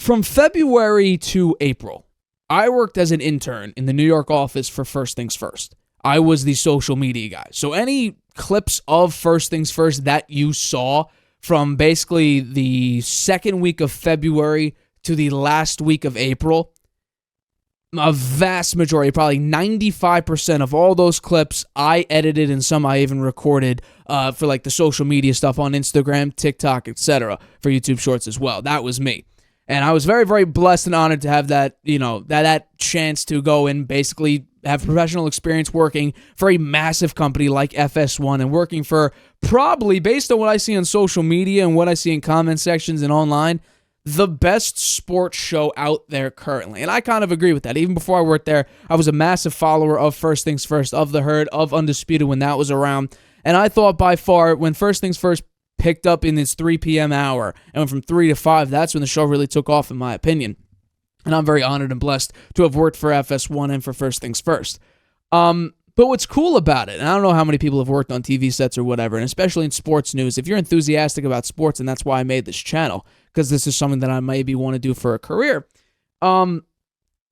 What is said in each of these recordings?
from February to April, I worked as an intern in the New York office for First Things First. I was the social media guy. So any clips of First Things First that you saw from basically the second week of February to the last week of April, a vast majority, probably 95% of all those clips, I edited, and some I even recorded for like the social media stuff on Instagram, TikTok, etc., for YouTube Shorts as well. That was me. And I was very, very blessed and honored to have that, that chance to go and basically have professional experience working for a massive company like FS1 and working for probably, based on what I see on social media and what I see in comment sections and online, the best sports show out there currently. And I kind of agree with that. Even before I worked there, I was a massive follower of First Things First, of The Herd, of Undisputed when that was around. And I thought by far, when First Things First picked up in its 3 p.m. hour and went from 3 to 5, that's when the show really took off, in my opinion. And I'm very honored and blessed to have worked for FS1 and for First Things First. But what's cool about it, and I don't know how many people have worked on TV sets or whatever, and especially in sports news, if you're enthusiastic about sports, and that's why I made this channel, because this is something that I maybe want to do for a career,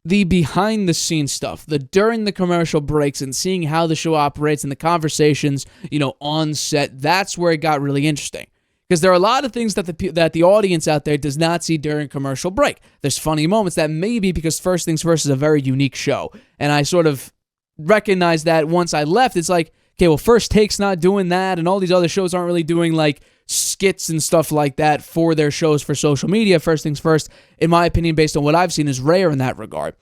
the behind-the-scenes stuff, the during the commercial breaks and seeing how the show operates and the conversations, on set, that's where it got really interesting. Because there are a lot of things that the audience out there does not see during commercial break. There's funny moments that maybe because First Things First is a very unique show, and I sort of recognized that once I left. It's like, okay, well, First Take's not doing that, and all these other shows aren't really doing like skits and stuff like that for their shows for social media. First Things First, in my opinion, based on what I've seen, is rare in that regard.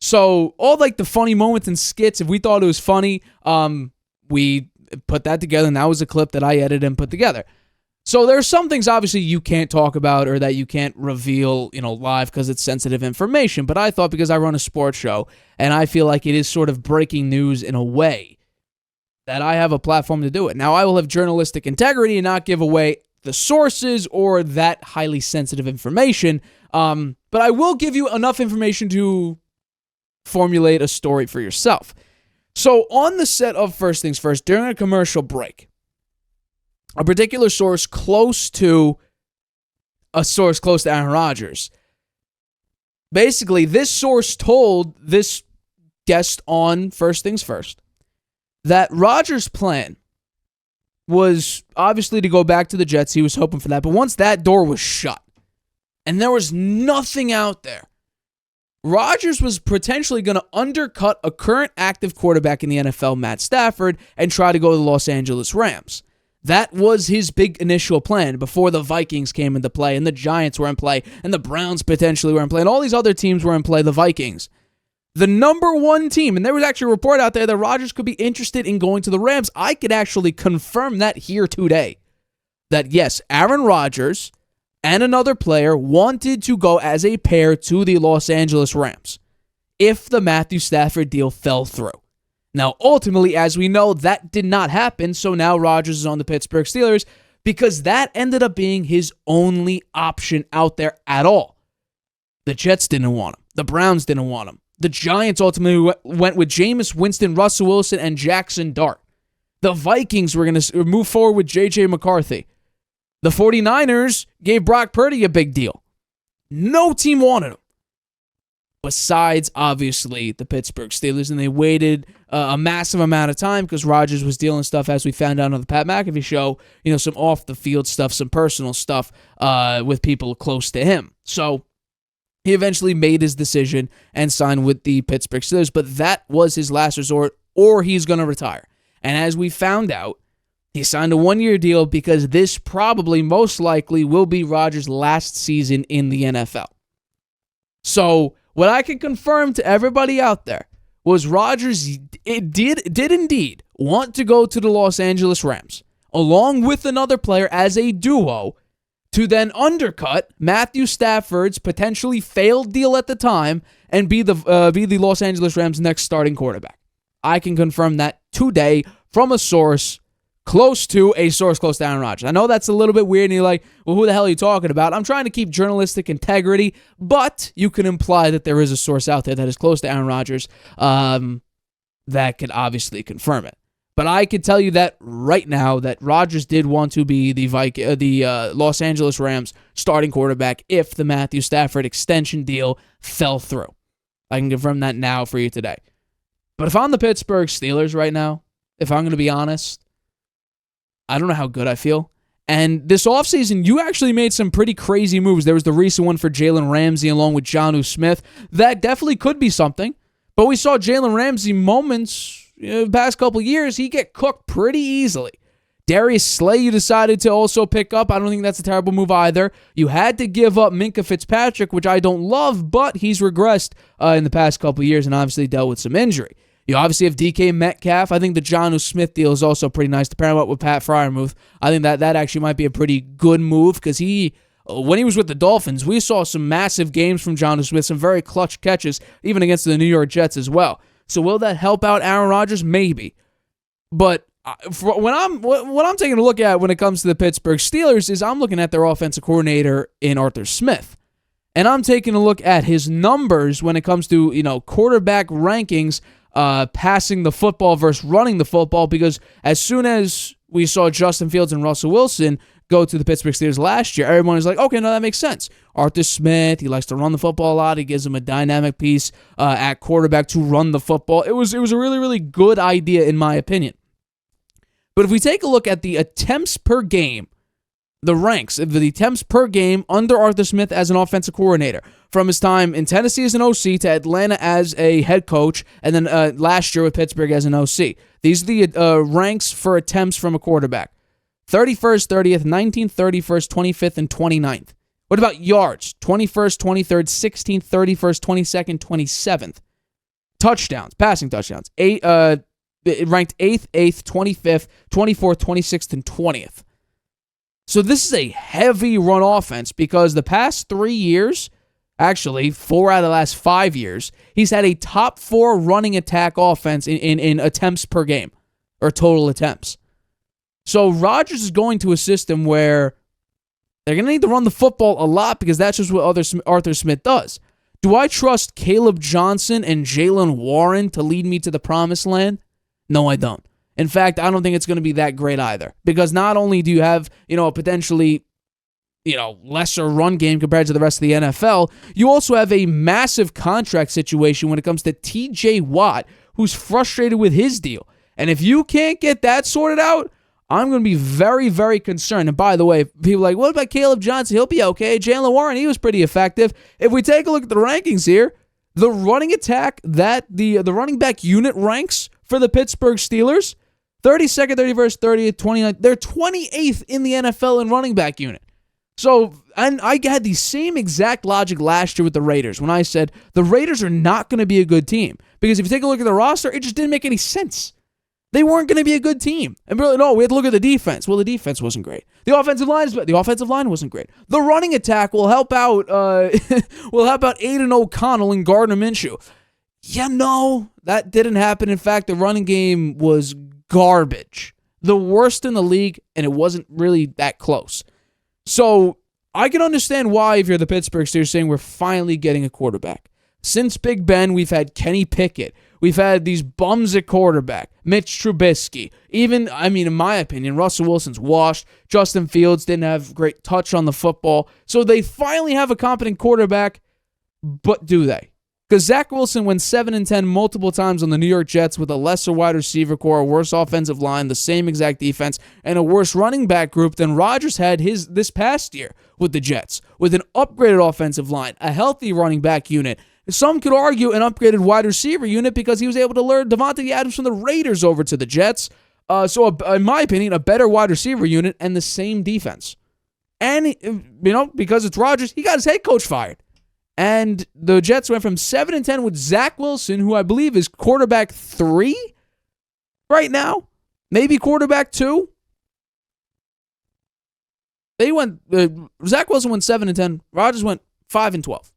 So all like the funny moments and skits, if we thought it was funny, we put that together, and that was a clip that I edited and put together. So there's some things obviously you can't talk about or that you can't reveal, live because it's sensitive information. But I thought, because I run a sports show and I feel like it is sort of breaking news in a way, that I have a platform to do it. Now, I will have journalistic integrity and not give away the sources or that highly sensitive information, but I will give you enough information to formulate a story for yourself. So on the set of First Things First, during a commercial break, a particular source close to Aaron Rodgers, basically this source told this guest on First Things First that Rodgers' plan was obviously to go back to the Jets. He was hoping for that. But once that door was shut and there was nothing out there, Rodgers was potentially going to undercut a current active quarterback in the NFL, Matt Stafford, and try to go to the Los Angeles Rams. That was his big initial plan before the Vikings came into play, and the Giants were in play, and the Browns potentially were in play, and all these other teams were in play, the Vikings. The number one team, and there was actually a report out there that Rodgers could be interested in going to the Rams. I could actually confirm that here today. That yes, Aaron Rodgers and another player wanted to go as a pair to the Los Angeles Rams if the Matthew Stafford deal fell through. Now, ultimately, as we know, that did not happen, so now Rodgers is on the Pittsburgh Steelers because that ended up being his only option out there at all. The Jets didn't want him. The Browns didn't want him. The Giants ultimately went with Jameis Winston, Russell Wilson, and Jackson Dart. The Vikings were going to move forward with J.J. McCarthy. The 49ers gave Brock Purdy a big deal. No team wanted him. Besides, obviously, the Pittsburgh Steelers, and they waited a massive amount of time because Rodgers was dealing stuff, as we found out on the Pat McAfee show, some off-the-field stuff, some personal stuff with people close to him. So he eventually made his decision and signed with the Pittsburgh Steelers, but that was his last resort, or he's going to retire. And as we found out, he signed a one-year deal because this probably, most likely, will be Rodgers' last season in the NFL. So what I can confirm to everybody out there was Rodgers did indeed want to go to the Los Angeles Rams, along with another player as a duo, to then undercut Matthew Stafford's potentially failed deal at the time and be the Los Angeles Rams' next starting quarterback. I can confirm that today from a source close to Aaron Rodgers. I know that's a little bit weird, and you're like, well, who the hell are you talking about? I'm trying to keep journalistic integrity, but you can imply that there is a source out there that is close to Aaron Rodgers that could obviously confirm it. But I could tell you that right now that Rodgers did want to be the Los Angeles Rams starting quarterback if the Matthew Stafford extension deal fell through. I can confirm that now for you today. But if I'm the Pittsburgh Steelers right now, if I'm going to be honest, I don't know how good I feel. And this offseason, you actually made some pretty crazy moves. There was the recent one for Jalen Ramsey along with Jonnu Smith. That definitely could be something. But we saw Jalen Ramsey moments the past couple years, he get cooked pretty easily. Darius Slay, you decided to also pick up. I don't think that's a terrible move either. You had to give up Minkah Fitzpatrick, which I don't love, but he's regressed in the past couple years and obviously dealt with some injury. You obviously have DK Metcalf. I think the Jonnu Smith deal is also pretty nice to pair him up with Pat Freiermuth. I think that actually might be a pretty good move because when he was with the Dolphins, we saw some massive games from Jonnu Smith, some very clutch catches, even against the New York Jets as well. So will that help out Aaron Rodgers? Maybe. But what I'm taking a look at when it comes to the Pittsburgh Steelers is I'm looking at their offensive coordinator in Arthur Smith. And I'm taking a look at his numbers when it comes to, quarterback rankings, passing the football versus running the football, because as soon as we saw Justin Fields and Russell Wilson go to the Pittsburgh Steelers last year, everyone was like, okay, no, that makes sense. Arthur Smith, he likes to run the football a lot. He gives him a dynamic piece at quarterback to run the football. It was a really, really good idea in my opinion. But if we take a look at the attempts per game, the ranks of the attempts per game under Arthur Smith as an offensive coordinator, from his time in Tennessee as an OC to Atlanta as a head coach, and then last year with Pittsburgh as an OC. These are the ranks for attempts from a quarterback. 31st, 30th, 19th, 31st, 25th, and 29th. What about yards? 21st, 23rd, 16th, 31st, 22nd, 27th. Touchdowns, passing touchdowns. It ranked 8th, 25th, 24th, 26th, and 20th. So this is a heavy run offense because the past 3 years, actually 4 out of the last 5 years, he's had a top 4 running attack offense in attempts per game, or total attempts. So Rodgers is going to a system where they're going to need to run the football a lot because that's just what Arthur Smith does. Do I trust Caleb Johnson and Jaylen Warren to lead me to the promised land? No, I don't. In fact, I don't think it's going to be that great either, because not only do you have, a potentially, lesser run game compared to the rest of the NFL, you also have a massive contract situation when it comes to TJ Watt, who's frustrated with his deal. And if you can't get that sorted out, I'm going to be very, very concerned. And by the way, people are like, what about Caleb Johnson? He'll be okay. Jaylen Warren, he was pretty effective. If we take a look at the rankings here, the running attack that the running back unit ranks for the Pittsburgh Steelers, 32nd, 31st, 30th, 29th, they're 28th in the NFL in running back unit. So, and I had the same exact logic last year with the Raiders when I said the Raiders are not going to be a good team. Because if you take a look at the roster, it just didn't make any sense. They weren't going to be a good team. And really, no, we had to look at the defense. Well, the defense wasn't great. The offensive line wasn't great. The running attack will help out Aiden O'Connell and Gardner Minshew. Yeah, no, that didn't happen. In fact, the running game was garbage. The worst in the league, and it wasn't really that close. So I can understand why, if you're the Pittsburgh Steelers, saying we're finally getting a quarterback. Since Big Ben, we've had Kenny Pickett. We've had these bums at quarterback. Mitch Trubisky. Even, in my opinion, Russell Wilson's washed. Justin Fields didn't have great touch on the football. So they finally have a competent quarterback, but do they? Because Zach Wilson went 7-10 multiple times on the New York Jets with a lesser wide receiver core, a worse offensive line, the same exact defense, and a worse running back group than Rodgers had this past year with the Jets, with an upgraded offensive line, a healthy running back unit. Some could argue an upgraded wide receiver unit because he was able to lure Davante Adams from the Raiders over to the Jets. So, in my opinion, a better wide receiver unit and the same defense. And, because it's Rodgers, he got his head coach fired. And the Jets went from 7-10 with Zach Wilson, who I believe is quarterback 3 right now, maybe quarterback 2. Zach Wilson went 7-10. Rodgers went 5-12.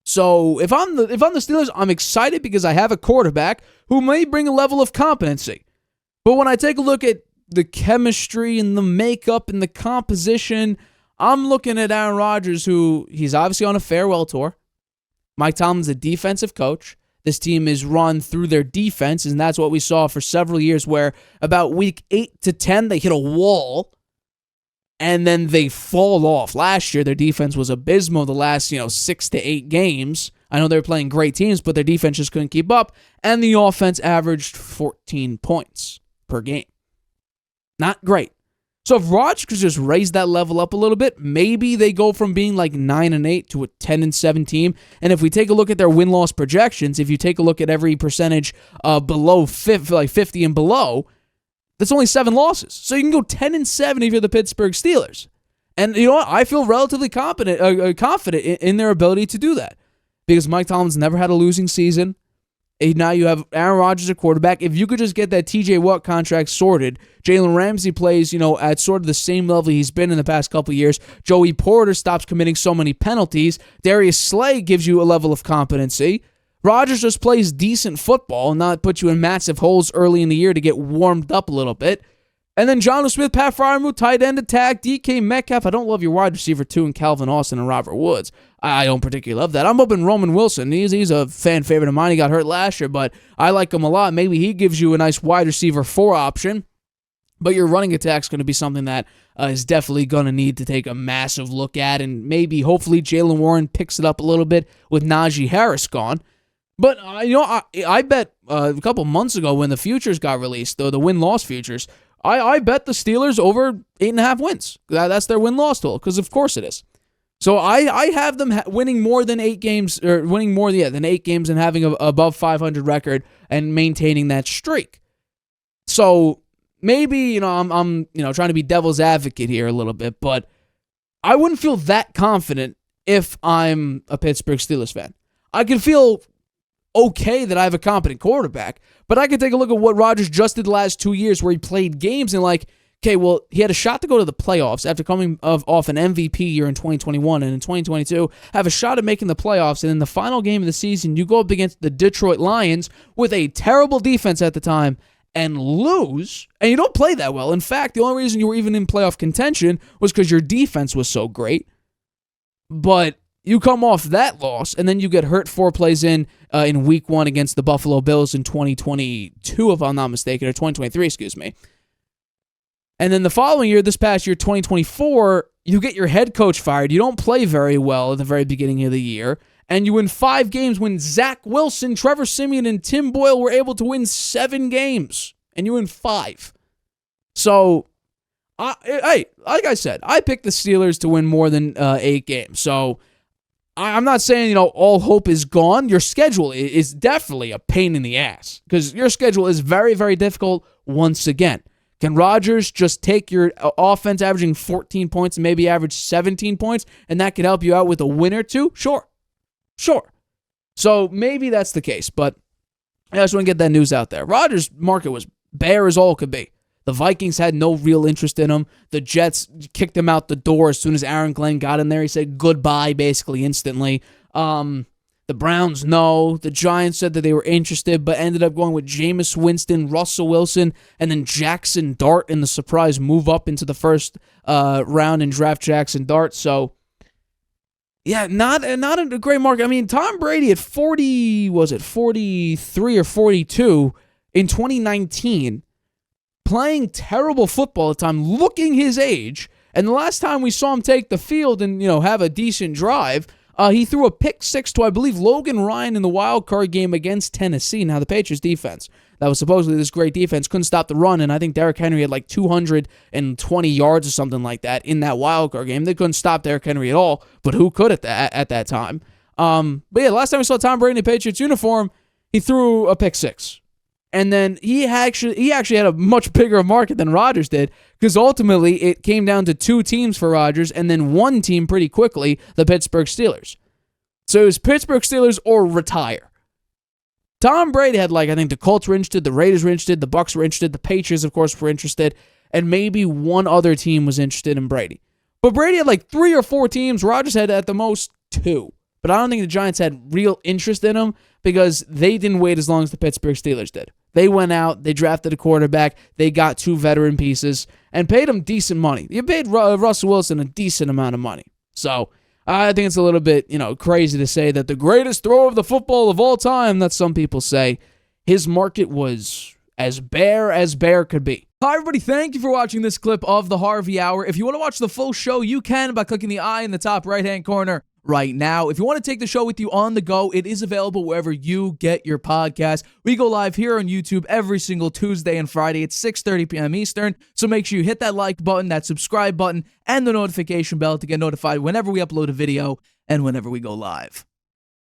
So if I'm the Steelers, I'm excited because I have a quarterback who may bring a level of competency. But when I take a look at the chemistry and the makeup and the composition, I'm looking at Aaron Rodgers, who he's obviously on a farewell tour. Mike Tomlin's a defensive coach. This team is run through their defense, and that's what we saw for several years, where about week 8 to 10, they hit a wall, and then they fall off. Last year, their defense was abysmal the last 6 to 8 games. I know they were playing great teams, but their defense just couldn't keep up, and the offense averaged 14 points per game. Not great. So if Rodgers could just raise that level up a little bit, maybe they go from being like 9-8 to a 10-7 team. And if we take a look at their win-loss projections, if you take a look at every percentage below 50 and below, that's only 7 losses. So you can go 10-7 if you're the Pittsburgh Steelers. And you know what? I feel relatively confident in their ability to do that, because Mike Tomlin's never had a losing season. And now you have Aaron Rodgers at quarterback. If you could just get that TJ Watt contract sorted, Jalen Ramsey plays, at sort of the same level he's been in the past couple of years. Joey Porter stops committing so many penalties. Darius Slay gives you a level of competency. Rodgers just plays decent football and not put you in massive holes early in the year to get warmed up a little bit. And then Jonnu Smith, Pat Freiermuth, tight end attack, DK Metcalf. I don't love your wide receiver 2 in Calvin Austin and Robert Woods. I don't particularly love that. I'm hoping Roman Wilson. He's a fan favorite of mine. He got hurt last year, but I like him a lot. Maybe he gives you a nice wide receiver 4 option. But your running attack's going to be something that is definitely going to need to take a massive look at. And maybe, hopefully, Jaylen Warren picks it up a little bit with Najee Harris gone. But, I bet a couple months ago when the futures got released, the win-loss futures, I bet the Steelers over 8.5 wins. That's their win-loss total, because of course it is. So I have them winning more than 8 games, or winning more than 8 games and having a above 500 record and maintaining that streak. So maybe, I'm trying to be devil's advocate here a little bit, but I wouldn't feel that confident if I'm a Pittsburgh Steelers fan. I can feel okay that I have a competent quarterback, but I can take a look at what Rodgers just did the last 2 years, where he played games and okay, well, he had a shot to go to the playoffs after coming off an MVP year in 2021, and in 2022, have a shot at making the playoffs, and in the final game of the season, you go up against the Detroit Lions with a terrible defense at the time and lose, and you don't play that well. In fact, the only reason you were even in playoff contention was because your defense was so great. But you come off that loss, and then you get hurt 4 plays in week 1 against the Buffalo Bills in 2022, if I'm not mistaken, or 2023, excuse me. And then the following year, this past year, 2024, you get your head coach fired. You don't play very well at the very beginning of the year, and you win 5 games when Zach Wilson, Trevor Siemian, and Tim Boyle were able to win 7 games, and you win 5. So, like I said, I picked the Steelers to win more than 8 games. So, I'm not saying, all hope is gone. Your schedule is definitely a pain in the ass, because your schedule is very, very difficult once again. Can Rodgers just take your offense averaging 14 points and maybe average 17 points, and that could help you out with a win or 2? Sure. So maybe that's the case, but I just want to get that news out there. Rodgers' market was bare as all could be. The Vikings had no real interest in him. The Jets kicked him out the door as soon as Aaron Glenn got in there. He said goodbye basically instantly. The Browns, no. The Giants said that they were interested, but ended up going with Jameis Winston, Russell Wilson, and then Jackson Dart in the surprise move up into the first round and draft Jackson Dart. So, yeah, not a great market. I mean, Tom Brady at 43 or 42 in 2019, playing terrible football at the time, looking his age, and the last time we saw him take the field and, have a decent drive, he threw a pick 6 to, I believe, Logan Ryan in the wild card game against Tennessee. Now, the Patriots defense, that was supposedly this great defense, couldn't stop the run, and I think Derrick Henry had 220 yards or something like that in that wild card game. They couldn't stop Derrick Henry at all, but who could at that time? But yeah, last time we saw Tom Brady in a Patriots uniform, he threw a pick 6. And then he actually had a much bigger market than Rodgers did, because ultimately it came down to 2 teams for Rodgers and then 1 team pretty quickly, the Pittsburgh Steelers. So it was Pittsburgh Steelers or retire. Tom Brady had I think the Colts were interested, the Raiders were interested, the Bucs were interested, the Patriots, of course, were interested, and maybe 1 other team was interested in Brady. But Brady had 3 or 4 teams. Rodgers had at the most 2. But I don't think the Giants had real interest in him, because they didn't wait as long as the Pittsburgh Steelers did. They went out, they drafted a quarterback, they got 2 veteran pieces, and paid him decent money. You paid Russell Wilson a decent amount of money. So I think it's a little bit, crazy to say that the greatest thrower of the football of all time, that some people say, his market was as bare could be. Hi, everybody. Thank you for watching this clip of the Harvey Hour. If you want to watch the full show, you can by clicking the I in the top right-hand corner right now. If you want to take the show with you on the go, it is available wherever you get your podcast. We go live here on YouTube every single Tuesday and Friday at 6:30 p.m. Eastern, so make sure you hit that like button, that subscribe button, and the notification bell to get notified whenever we upload a video and whenever we go live.